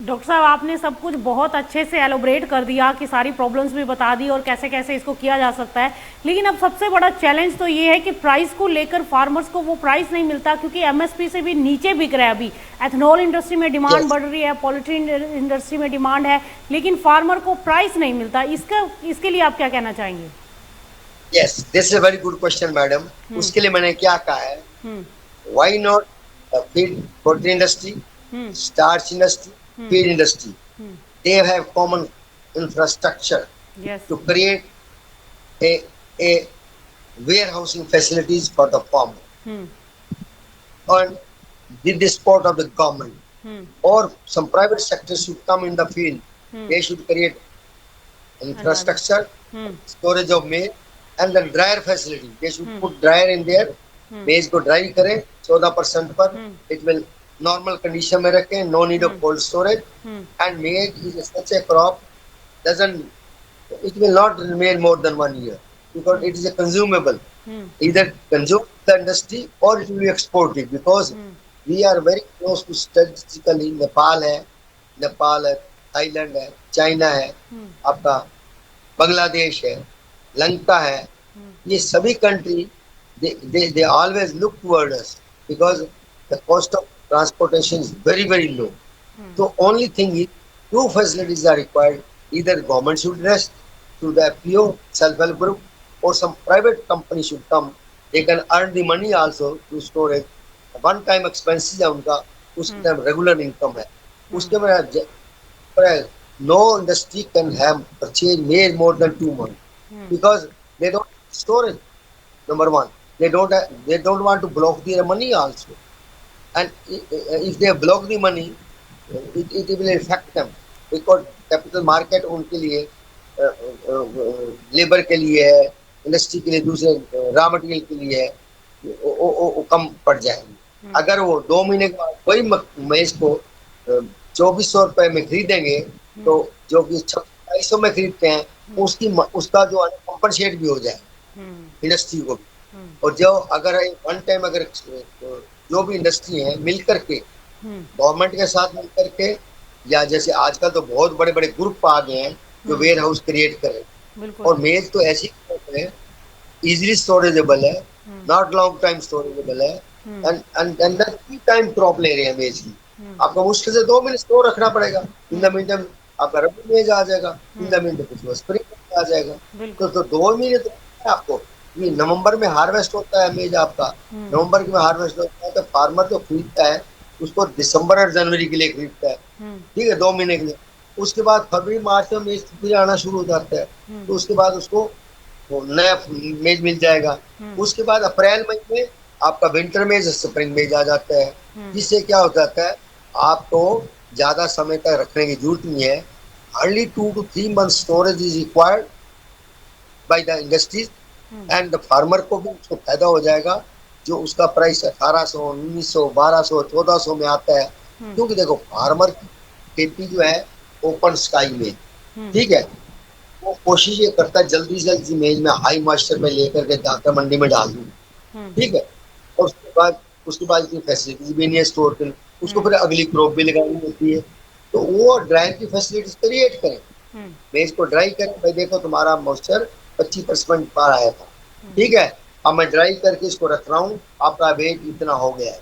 Doctor साहब, आपने सब कुछ बहुत अच्छे से एलोब्रेट कर दिया कि सारी प्रॉब्लम्स भी बता दी और कैसे कैसे इसको किया जा सकता है। लेकिन अब सबसे बड़ा चैलेंज तो ये है कि प्राइस को लेकर फार्मर्स को वो प्राइस नहीं मिलता, क्योंकि एमएसपी से भी नीचे बिक रहा है। अभी एथेनॉल इंडस्ट्री में डिमांड यस बढ़ रही है, पॉलिट्रीन इंडस्ट्री में डिमांड है, लेकिन फार्मर को प्राइस नहीं मिलता। इसके लिए आप क्या कहना चाहेंगे? Yes, this is very good question madam. Hmm. उसके लिए मैंने क्या कहा है, hmm. Why not feed poultry industry, hmm. starch industry, hmm. feed industry, hmm. they have common infrastructure yes. to create a, a warehousing facilities for the farmer hmm. on the support of the government, hmm. or some private sector should come in the field. Hmm. They should create environment. infrastructure, hmm. storage of maize, and the dryer facility. They should hmm. put dryer in there. Hmm. Maize को dry करें 14% पर, हम्म। it will normal condition में रखें, no need of hmm. cold storage. Hmm. And maize is such a crop, doesn't, it will not remain more than 1 year because hmm. it is a consumable. Hmm. Either consume the industry or it will be exported, because hmm. we are very close to strategically Nepal है, Thailand है, China है, हम्म। आपका बांग्लादेश है, लंका है। ये सभी country, they always look toward us because the cost of transportation is very very low. So only thing is, two facilities are required. Either government should rest through the FPO, self-help group, or some private company should come. They can earn the money also through storage. One time expenses है उनका, उसके time regular income है। उसके बाद no industry can have purchase made more than 2 months because they don't store it. Number one, they don't want to block their money also, and if they block the money, it will affect them because capital market उनके लिए labour के लिए है, industry के लिए, दूसरे raw material के लिए है, वो कम पड़ जाएंगे। अगर वो 2 महीने के बाद वही मेज को 2400 रुपए में खरीदेंगे, तो जो कि 2200 में खरीदते हैं, उसका जो कॉम्पनसेट भी हो जाए इंडस्ट्री को भी। और जो अगर वन टाइम अगर जो भी इंडस्ट्री है मिल करके, गवर्नमेंट के साथ मिल करके, या जैसे आजकल तो बहुत बड़े बड़े ग्रुप आ गए हैं जो वेयर हाउस क्रिएट करें। बिल्कुल। और मेज तो ऐसी है, इजिली स्टोरेजेबल है, नॉट लॉन्ग टाइम स्टोरेजेबल है, एंड टाइम क्रॉप ले रहे हैं मेज की। आपको मुश्किल से 2 महीने स्टोर रखना पड़ेगा। इन द मीन टाइम आपका रबी मेज आ जाएगा, इन द मीन टाइम कुछ स्प्रिंग आ जाएगा। बिल्कुल। तो 2 महीने तो आपको, ये नवंबर में हार्वेस्ट होता है मेज आपका, नवंबर में हार्वेस्ट होता है, तो फार्मर जो खरीदता है उसको दिसंबर और जनवरी के लिए खरीदता है, ठीक है, 2 महीने के लिए। उसके बाद फरवरी मार्च में मेज फिर आना शुरू हो जाता है, तो उसके बाद उसको वो नया मेज मिल जाएगा। उसके बाद अप्रैल मई में आपका विंटर मेज, स्प्रिंग मेज आ जाता है, जिससे क्या हो जाता है, आपको ज्यादा समय तक रखने की जरूरत नहीं है। Hardly 2 to 3 months storage is required by the industries, and the farmer को भी उसको फायदा हो जाएगा। जो उसका प्राइस 1800, 1900, 1200, 1400 में आता है, क्योंकि देखो फार्मर की खेती जो है ओपन स्काई में, ठीक है, वो कोशिश ये करता है जल्दी से जल्दी इमेज में हाई मॉइस्चर में लेकर के जाकर मंडी में डाल दूं, ठीक है। और उसके बाद की फैसिलिटीज भी नहीं है स्टोर के लिए, उसको फिर अगली क्रॉप भी लगानी होती है। तो वो ड्रायर की फैसिलिटीज क्रिएट करें, मेज को ड्राई करें, भाई देखो तुम्हारा मॉइस्चर 25% पार आया था, ठीक है, अब मैं ड्राई करके इसको रख रहा हूँ, आपका वेट इतना हो गया है,